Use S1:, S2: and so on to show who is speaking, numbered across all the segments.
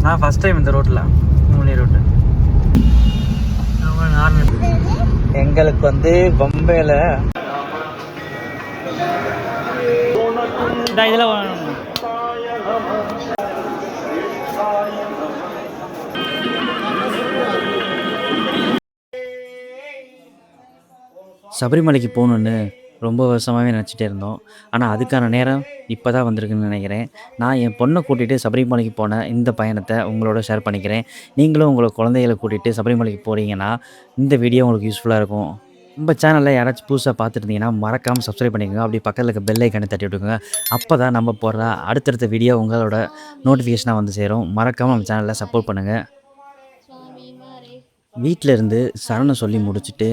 S1: நான் first time இந்த ரோட்டில் மூணு ரோட்டு எங்களுக்கு வந்து பொம்பையில் இதில் சபரிமலைக்கு போகணுன்னு ரொம்ப வருஷமாகவே நினச்சிட்டே இருந்தோம். ஆனால் அதுக்கான நேரம் இப்போ தான் வந்திருக்குன்னு நினைக்கிறேன். நான் என் பொண்ணை கூட்டிகிட்டு சபரிமலைக்கு போன இந்த பயணத்தை உங்களோட ஷேர் பண்ணிக்கிறேன். நீங்களும் உங்களோட குழந்தைகளை கூட்டிகிட்டு சபரிமலைக்கு போகிறீங்கன்னா இந்த வீடியோ உங்களுக்கு யூஸ்ஃபுல்லாக இருக்கும். நம்ம சேனலில் யாராச்சும் புதுசாக பார்த்துருந்தீங்கன்னா மறக்காமல் சப்ஸ்கிரைப் பண்ணிக்கோங்க. அப்படி பக்கத்தில் இருக்க பெல் ஐக்கானை தட்டி விட்டுக்கோங்க. அப்போ தான் நம்ம போடுற அடுத்தடுத்த வீடியோ உங்களோட நோட்டிஃபிகேஷனாக வந்து சேரும். மறக்காமல் நம்ம சேனலில் சப்போர்ட் பண்ணுங்கள். வீட்டில் இருந்து சரணம் சொல்லி முடிச்சுட்டு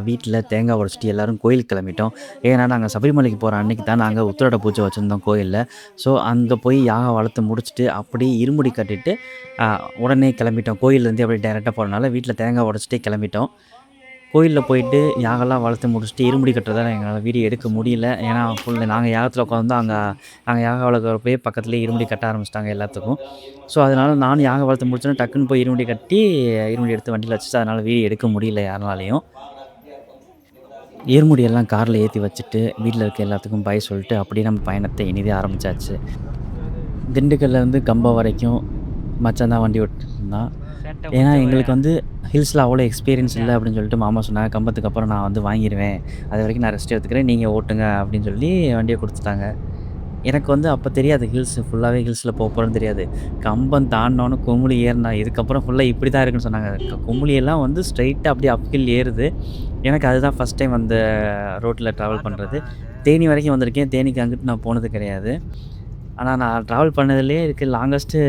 S1: வீட்டில் தேங்காய் உடைச்சிட்டு எல்லோரும் கோயிலுக்கு கிளம்பிட்டோம். ஏன்னா நாங்கள் சபரிமலைக்கு போகிற அன்றைக்கி தான் நாங்கள் உத்திராட பூஜை வச்சுருந்தோம் கோயிலில். ஸோ அங்கே போய் யாகம் வளர்த்து முடிச்சுட்டு அப்படியே இருமுடி கட்டிட்டு உடனே கிளம்பிட்டோம். கோயிலேருந்து அப்படியே டைரெக்டாக போகிறனால வீட்டில் தேங்காய் உடைச்சிட்டே கிளம்பிட்டோம். கோயிலில் போயிட்டு யாகெல்லாம் வளர்த்து முடிச்சுட்டு இருமுடி கட்டுறதால எங்களால் வீடியோ எடுக்க முடியல. ஏன்னா நாங்கள் யாகத்தில் உட்காந்து நாங்கள் யாக வளர்க்குறப்பே பக்கத்துலேயே இருமுடி கட்ட ஆரம்பிச்சிட்டாங்க எல்லாத்துக்கும். ஸோ அதனால் நானும் யாக வளர்த்து முடிச்சோன்னே டக்குன்னு போய் இருமுடி கட்டி இருமுடி எடுத்து வண்டியில் வச்சுட்டு அதனால் வீடியோ எடுக்க முடியல யாருனாலையும். இருமுடியெல்லாம் காரில் ஏற்றி வச்சுட்டு வீட்டில் இருக்க எல்லாத்துக்கும் பை சொல்லிட்டு அப்படியே நம்ம பயணத்தை இனிதே ஆரம்பித்தாச்சு. திண்டுக்கல்லேருந்து கம்பம் வரைக்கும் மச்சான் தான் வண்டி ஓட்டிருந்தான். ஏன்னா எங்களுக்கு வந்து ஹில்ஸில் அவ்வளோ எக்ஸ்பீரியன்ஸ் இல்லை அப்படின்னு சொல்லிட்டு மாமா சொன்னாங்க. கம்பத்துக்கு அப்புறம் நான் வந்து வாங்கிடுவேன், அது வரைக்கும் நான் ரெஸ்ட் எடுத்துக்கிறேன், நீங்கள் ஓட்டுங்க அப்படின்னு சொல்லி வண்டியை கொடுத்துட்டாங்க. எனக்கு வந்து அப்போ தெரியாது ஃபுல்லாகவே ஹில்ஸில் போகிறோன்னு தெரியாது. கம்பம் தாண்டினோன்னு குமுளி ஏறினா இதுக்கப்புறம் ஃபுல்லாக இப்படி தான் இருக்குன்னு சொன்னாங்க. குமுளியெல்லாம் வந்து ஸ்ட்ரைட்டாக அப்படியே அப்ஹில் ஏறுது. எனக்கு அதுதான் ஃபஸ்ட் டைம் அந்த ரோட்டில் ட்ராவல் பண்ணுறது. தேனி வரைக்கும் வந்திருக்கேன். தேனிக்கு அங்கிட்டு நான் போனது கிடையாது. ஆனால் நான் ட்ராவல் பண்ணதுலேயே இருக்க லாங்கஸ்ட்டு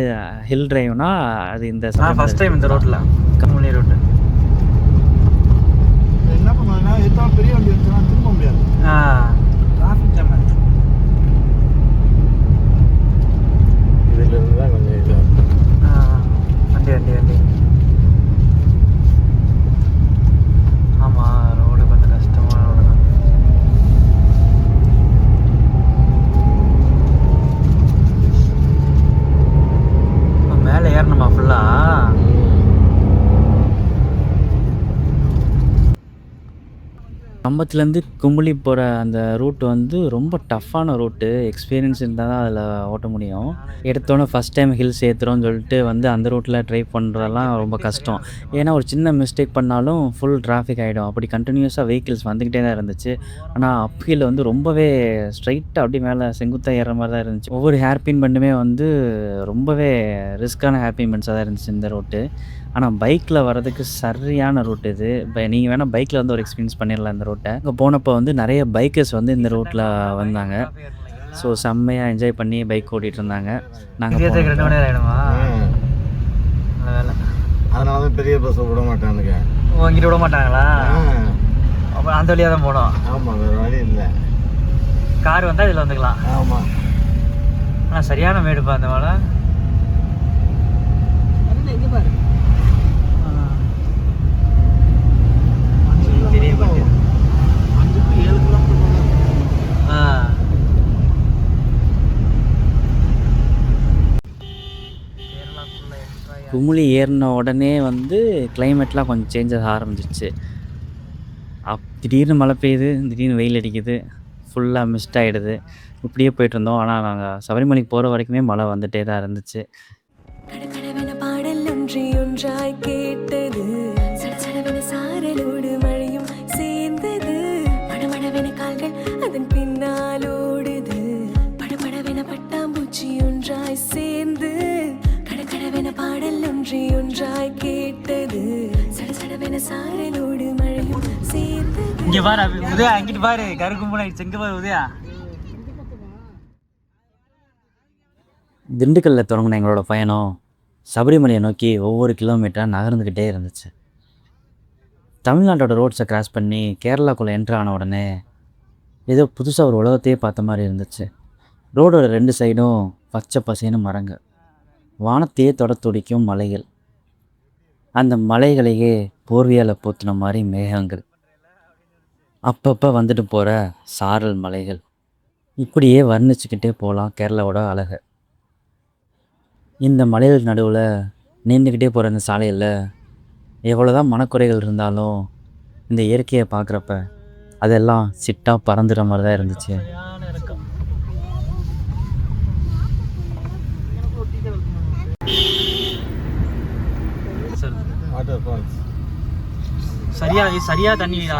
S1: ஹில் ட்ரைவ்னால் அது இந்த ஃபஸ்ட் டைம் இந்த ரோட்டில் கமுனி ரோட்டு.
S2: என்ன பண்ணுவாங்கன்னா எத்தனை பெரிய வண்டி வந்துச்சுன்னா திரும்ப முடியாது. டிராஃபிக் ஜாம் ஆச்சு. இதில் இருந்து தான் கொஞ்சம் இது
S1: வண்டி ஆமாம், ரோடு கொஞ்சம் கஷ்டமான ரோடு தான். மேலே ஏறணுமா ஃபுல்லாக? கம்பத்துலேருந்து குமுளி போகிற அந்த ரூட் வந்து ரொம்ப டஃப்பான ரூட்டு. எக்ஸ்பீரியன்ஸ் இருந்தால் தான் அதில் ஓட்ட முடியும். எடுத்தோன்னே ஃபஸ்ட் டைம் ஹில்ஸ் ஏற்றுறோன்னு சொல்லிட்டு வந்து அந்த ரூட்டில் ட்ரைவ் பண்ணுறதெல்லாம் ரொம்ப கஷ்டம். ஏன்னா ஒரு சின்ன மிஸ்டேக் பண்ணாலும் ஃபுல் டிராஃபிக் ஆகிடும். அப்படி கண்டினியூஸாக வெஹிக்கிள்ஸ் வந்துக்கிட்டே தான் இருந்துச்சு. ஆனால் அப்ஹில் வந்து ரொம்பவே ஸ்ட்ரைட்டாக அப்படியே மேலே செங்குத்தாக ஏறுற மாதிரி தான் இருந்துச்சு. ஒவ்வொரு ஹேர்பின் பண்ணுமே வந்து ரொம்பவே ரிஸ்க்கான ஹேர்பின் பண்ணுஸாக தான் இருந்துச்சு இந்த ரூட்டு. ஆனால் பைக்கில் வர்றதுக்கு சரியான ரூட் இது. நீங்கள் வேணால் பைக்கில் வந்து ஒரு எக்ஸ்பீரியன்ஸ் பண்ணிடலாம் இந்த ரோட்டை. அங்கே போனப்போ வந்து நிறைய பைக்கர்ஸ் வந்து இந்த ரோட்டில் வந்தாங்க. ஸோ செம்மையாக என்ஜாய் பண்ணி பைக் ஓட்டிகிட்டு இருந்தாங்க. நாங்கள் 2 மணி நேரம் ஆகிடுமா? வேலை
S2: அதனால தான் பெரிய பஸ்ஸை விட மாட்டானுங்க.
S1: இங்கிட்ட விட மாட்டாங்களா? அப்போ அந்த வழியாக தான் போனோம்.
S2: ஆமாம், வேறு வழி இல்லை.
S1: கார் வந்தால் இதில் வந்துக்கலாம்.
S2: ஆமாம்,
S1: ஆனால் சரியான மேடுப்பா அந்த மலை. எங்கே பாரு தெரிய மாட்டேன்.
S2: 5 to 7 கிலோமீட்டர்.
S1: குமுளி ஏறின உடனே வந்து கிளைமேட்லாம் கொஞ்சம் சேஞ்சஸ் ஆரம்பிச்சிச்சு. திடீர்னு மழை பெய்யுது, திடீர்னு வெயில் அடிக்குது, ஃபுல்லாக மிஸ்ட் ஆகிடுது. இப்படியே போயிட்டு இருந்தோம். ஆனால் நாங்கள் சபரிமலைக்கு போகிற வரைக்குமே மழை வந்துகிட்டே தான் இருந்துச்சு. அதன் பின்னால் ஓடுது படபடவென பட்டாம்பூச்சி ஒன்றாய் சேர்ந்து கடகடவென பாடல் ஒன்றாய் கேட்டது சடசடவென சாரலோடு மழையும் சேர்ந்து. இங்க பாரு உதயா, அங்கிட்டு பாரு கருக்கும்பலாயிடுச்சு. எங்க பாரு உதயா. திண்டுக்கல்லில் தொடங்கின எங்களோட பயணம் சபரிமலையை நோக்கி ஒவ்வொரு கிலோமீட்டராக நகர்ந்துக்கிட்டே இருந்துச்சு. தமிழ்நாட்டோட ரோட்ஸை கிராஸ் பண்ணி கேரளாக்குள்ளே என்ட்ரு ஆன உடனே ஏதோ புதுசாக ஒரு உலகத்தையே பார்த்த மாதிரி இருந்துச்சு. ரோடோட 2 சைடும் பச்சை பசேன்னு மரங்கள், வானத்தையே துடிக்கும் மலைகள், அந்த மலைகளையே போர்வையால் போத்துன மாதிரி மேகங்கள், அப்பப்போ வந்துட்டு போகிற சாரல் மலைகள். இப்படியே வர்ணிச்சுக்கிட்டே போகலாம் கேரளாவோட அழகை. இந்த மலைகள் நடுவில் நீந்துக்கிட்டே போகிற இந்த சாலையில் எவ்வளோ தான் மனக்குறைகள் இருந்தாலும் இந்த இயற்கையை பார்க்குறப்ப அதெல்லாம் சிட்டாக பறந்துடுற மாதிரி தான் இருந்துச்சு. சரியா தண்ணிடா,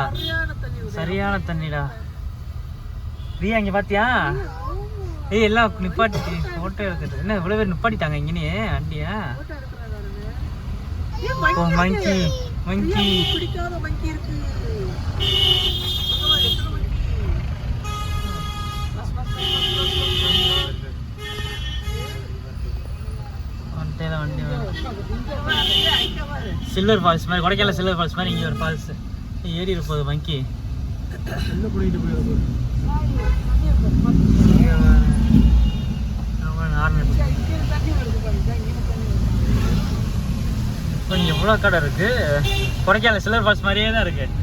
S1: சரியான தண்ணிடா. பிரியா இங்கே பார்த்தியா? ஏய் எல்லாம் நிப்பாட்டி ஃபோட்டோ எடுக்கிறது. என்ன இவ்வளோ பேர் நிப்பாட்டிட்டாங்க இங்கேனே வண்டியா? ஓ மங்கி மங்கி வண்டி சில்வர் ஃபால்ஸ் மாதிரி, கொடைக்கானல் சில்வர் ஃபால்ஸ் மாதிரி இங்கே ஒரு ஃபால்ஸ் ஏறி இருப்போது மங்கி. இப்போ இங்கே எவ்வளோ கடை இருக்குது. கொடைக்கானல் சில்வர் ஃபால்ஸ் மாதிரியே தான் இருக்குது.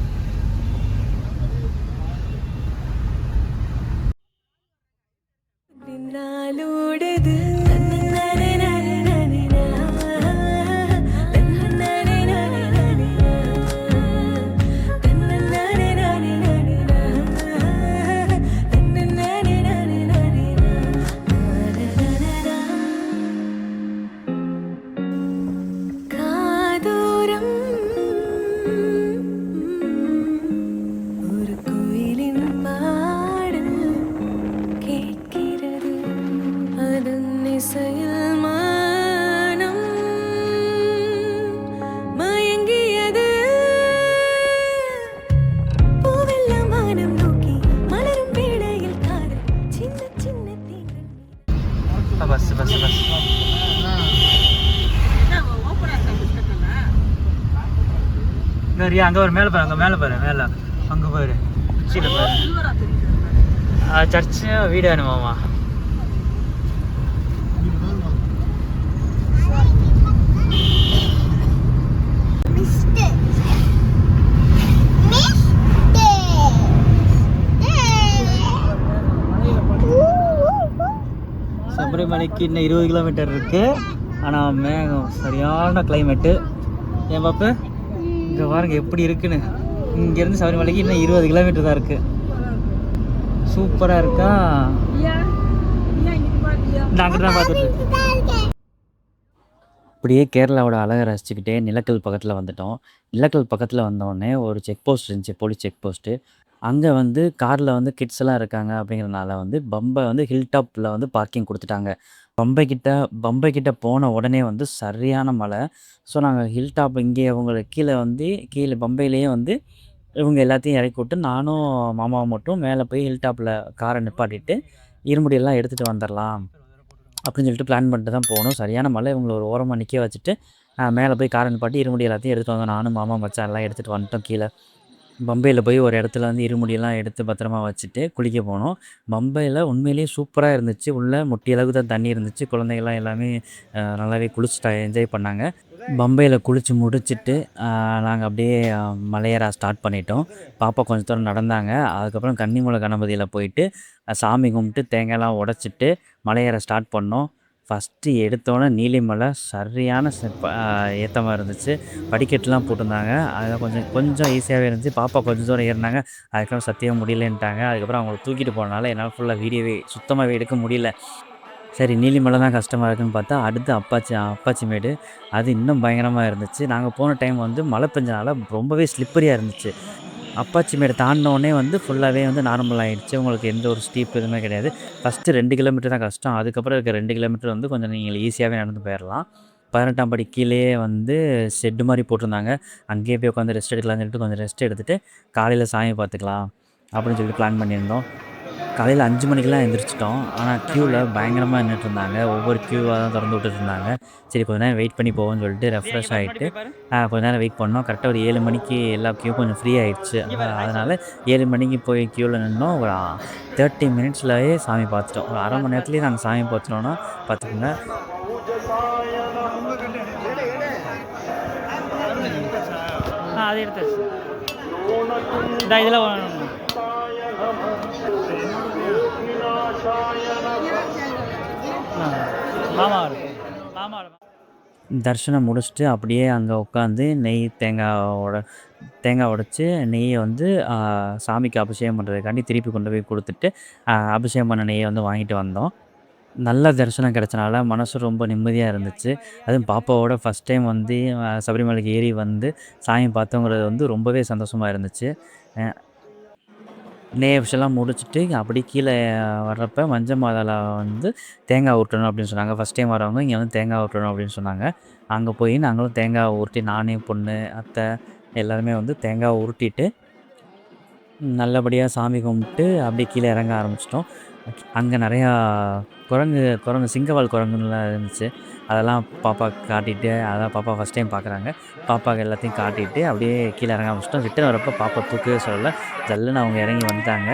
S1: பஸ் பஸ் பஸ் அங்கே ஒரு மேலே பாரு, அங்கே மேலே பாரு, மேலே அங்கே பாரு, உச்சியில் பாரு. சர்ச்சு வீடு வேணுமாமா? சபரிமலைக்கு இன்னும் 20 கிலோமீட்டர் இருக்குது. ஆனால் மேகம் சரியான கிளைமேட்டு. ஏன் பாப்பு இங்கே பாருங்க எப்படி இருக்குன்னு. இங்கேருந்து சபரிமலைக்கு இன்னும் 20 கிலோமீட்டர் தான் இருக்குது. சூப்பராக இருக்கா? நாங்கள் தான் பார்த்துட்டு அப்படியே கேரளாவோட அழகை ரசிச்சுக்கிட்டே நிலக்கல் பக்கத்தில் வந்துட்டோம். நிலக்கல் பக்கத்தில் வந்தோடனே ஒரு செக் போஸ்ட் இருந்துச்சு, போலீஸ் செக் போஸ்ட்டு. அங்கே வந்து காரில் வந்து கிட்ஸ் எல்லாம் இருக்காங்க அப்படிங்கிறனால வந்து பம்பை வந்து ஹில் டாப்பில் வந்து பார்க்கிங் கொடுத்துட்டாங்க. பம்பை கிட்ட போன உடனே வந்து சரியான மழை. ஸோ நாங்கள் ஹில் டாப் இங்கே அவங்களுக்கு கீழே பம்பையிலேயே வந்து இவங்க எல்லாத்தையும் இறக்கி விட்டு நானும் மாமாவை மட்டும் மேலே போய் ஹில் டாப்பில் காரை நிப்பாட்டிட்டு இருமுடியெல்லாம் எடுத்துகிட்டு வந்துடலாம் அப்படின்னு சொல்லிட்டு பிளான் பண்ணிட்டு தான் போகணும். சரியான மழை. இவங்களை ஒரு ஓரமாக நிற்க வச்சுட்டு மேலே போய் காரை நிப்பாட்டி இருமுடி எல்லாத்தையும் எடுத்துகிட்டு வந்தோம். நானும் மாமா மச்சான் எல்லாம் எடுத்துகிட்டு வந்துட்டோம். கீழே பம்பையில் போய் ஒரு இடத்துல வந்து இருமுடியெல்லாம் எடுத்து பத்திரமா வச்சுட்டு குளிக்க போனோம். பம்பையில் உண்மையிலேயே சூப்பராக இருந்துச்சு. உள்ளே முட்டி அளவுக்கு தான் தண்ணி இருந்துச்சு. குழந்தைகள்லாம் எல்லாமே நல்லாவே குளிச்சுட்டு என்ஜாய் பண்ணாங்க. பம்பையில் குளித்து முடிச்சுட்டு நாங்கள் அப்படியே மலையேற ஸ்டார்ட் பண்ணிட்டோம். பாப்பா கொஞ்சம் தூரம் நடந்தாங்க. அதுக்கப்புறம் கன்னிமூலை கணபதியில் போயிட்டு சாமி கும்பிட்டு தேங்காய்லாம் உடச்சிட்டு மலையேற ஸ்டார்ட் பண்ணோம். ஃபஸ்ட்டு எடுத்தோன்னே நீலிமலை சரியான ஏற்றமாக இருந்துச்சு. படிக்கட்டுலாம் போட்டிருந்தாங்க. அதில் கொஞ்சம் ஈஸியாகவே இருந்துச்சு. பாப்பா கொஞ்சம் தூரம் ஏறினாங்க. அதுக்கப்புறம் சத்தியம் முடியலன்ட்டாங்க. அதுக்கப்புறம் அவங்கள தூக்கிட்டு போனனால என்னால் ஃபுல்லாக வீடியோவே சுத்தமாகவே எடுக்க முடியல. சரி, நீலிமலை தான் கஷ்டமாக இருக்குதுன்னு பார்த்தா அடுத்து அப்பாச்சி மேடு. அது இன்னும் பயங்கரமாக இருந்துச்சு. நாங்கள் போன டைம் வந்து மழை பெஞ்சனால ரொம்பவே ஸ்லிப்பரியாக இருந்துச்சு. அப்பாச்சி மேடு தாண்டினோடனே வந்து ஃபுல்லாகவே வந்து நார்மல் ஆகிடுச்சு. உங்களுக்கு எந்த ஒரு ஸ்டீப் எதுவுமே கிடையாது. ஃபஸ்ட்டு 2 கிலோமீட்டர் தான் கஷ்டம். அதுக்கப்புறம் இருக்க 2 கிலோமீட்டர் வந்து கொஞ்சம் நீங்கள் ஈஸியாகவே நடந்து போயிடலாம். 18ஆம் படி கீழேயே வந்து ஷெட்டு மாதிரி போட்டிருந்தாங்க. அங்கேயே போய் உட்காந்து ரெஸ்ட் எடுக்கலாம்னு சொல்லிட்டு கொஞ்சம் ரெஸ்ட் எடுத்துகிட்டு காலையில் சாமி பார்த்துக்கலாம் அப்படின்னு சொல்லிட்டு பிளான் பண்ணியிருந்தோம். காலையில் 5 மணிக்கெலாம் எழுந்திரிச்சிட்டோம். ஆனால் க்யூவில் பயங்கரமாக நின்றுட்டு இருந்தாங்க. ஒவ்வொரு க்யூவாக தான் திறந்து விட்டுட்டு இருந்தாங்க. சரி கொஞ்சம் நேரம் வெயிட் பண்ணி போவோம்னு சொல்லிட்டு ரெஃப்ரெஷ் ஆகிட்டு கொஞ்சம் நேரம் வெயிட் பண்ணோம். கரெக்டாக ஒரு 7 மணிக்கு எல்லா க்யூ கொஞ்சம் ஃப்ரீ ஆகிடுச்சு. அதனால் 7 மணிக்கு போய் க்யூவில் நின்னோம். ஒரு 30 மினிட்ஸ்லேயே சாமி பார்த்துட்டோம். ஒரு அரை மணி நேரத்துலேயே நாங்கள் சாமி பார்த்துட்டோன்னா பார்த்துக்கோங்க. அது எடுத்தாச்சு. இதில் மாமா இருக்கு. தரிசனம் முடிச்சுட்டு அப்படியே அங்கே உட்காந்து தேங்காய் உடைச்சு நெய்யை வந்து சாமிக்கு அபிஷேகம் பண்ணுறதுக்காண்டி திருப்பி கொண்டு போய் கொடுத்துட்டு அபிஷேகம் பண்ண நெய்யை வந்து வாங்கிட்டு வந்தோம். நல்ல தரிசனம் கிடைச்சனால மனசு ரொம்ப நிம்மதியாக இருந்துச்சு. அதுவும் பாப்பாவோட ஃபஸ்ட் டைம் வந்து சபரிமலைக்கு ஏறி வந்து சாமி பார்த்தோங்கிறது வந்து ரொம்பவே சந்தோஷமாக இருந்துச்சு. நெய் அபிஷேகம்லாம் முடிச்சுட்டு அப்படி கீழே வர்றப்ப மஞ்சள் மாதால வந்து தேங்காய் உருட்டணும் அப்படின்னு சொன்னாங்க. ஃபஸ்ட் டைம் வரவங்க இங்கே வந்து தேங்காய் உருட்டணும் அப்படின்னு சொன்னாங்க. அங்கே போய் நாங்களும் தேங்காய் உருட்டி நானே, பொண்ணு, அத்தை எல்லாருமே வந்து தேங்காய் உருட்டிட்டு நல்லபடியாக சாமி கும்பிட்டு அப்படியே கீழே இறங்க ஆரம்பிச்சிட்டோம். அங்கே நிறையா குரங்கு சிங்கவால் குரங்குலாம் இருந்துச்சு. அதெல்லாம் பாப்பாவுக்கு காட்டிட்டு, அதான் பாப்பா ஃபஸ்ட் டைம் பார்க்குறாங்க. பாப்பாவுக்கு எல்லாத்தையும் காட்டிட்டு அப்படியே கீழே இறங்க ஆரம்பிச்சிட்டோம். ரிட்டர்ன் வரப்போ பாப்பா தூக்கவே சொல்லலை, ஜல்லுன்னு அவங்க இறங்கி வந்துட்டாங்க.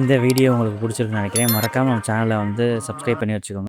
S1: இந்த வீடியோ உங்களுக்கு பிடிச்சிருக்குன்னு நினைக்கிறேன். மறக்காமல் நம்ம சேனலை வந்து சப்ஸ்கிரைப் பண்ணி வச்சுக்கோங்க.